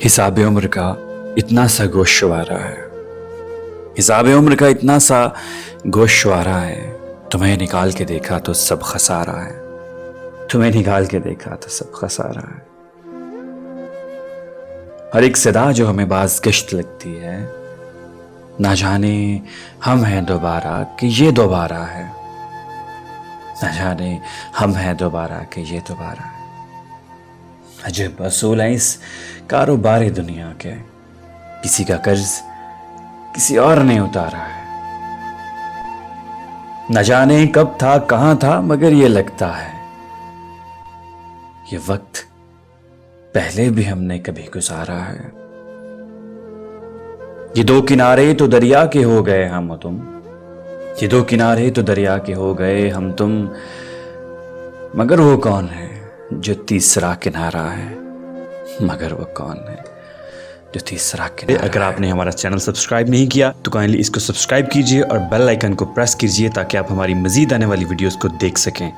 हिसाब उम्र का इतना सा गोश्वारा है, हिसाब उम्र का इतना सा गोश्वारा है। तुम्हें निकाल के देखा तो सब खसारा है, तुम्हें निकाल के देखा तो सब खसारा है। हर एक सदा जो हमें बाज गश्त लगती है, ना जाने हम हैं दोबारा कि ये दोबारा है, ना जाने हम हैं दोबारा कि ये दोबारा है। अजब असूल है इस कारोबार दुनिया के, किसी का कर्ज किसी और ने उतारा है। न जाने कब था कहां था, मगर ये लगता है ये वक्त पहले भी हमने कभी गुजारा है। ये दो किनारे तो दरिया के हो गए हम तुम, ये दो किनारे तो दरिया के हो गए हम तुम, मगर वो कौन है जो तीसरा किनारा है, मगर वो कौन है जो तीसरा किनारा। अगर आपने हमारा चैनल सब्सक्राइब नहीं किया तो काइंडली इसको सब्सक्राइब कीजिए और बेल आइकन को प्रेस कीजिए ताकि आप हमारी मजीद आने वाली वीडियोस को देख सकें।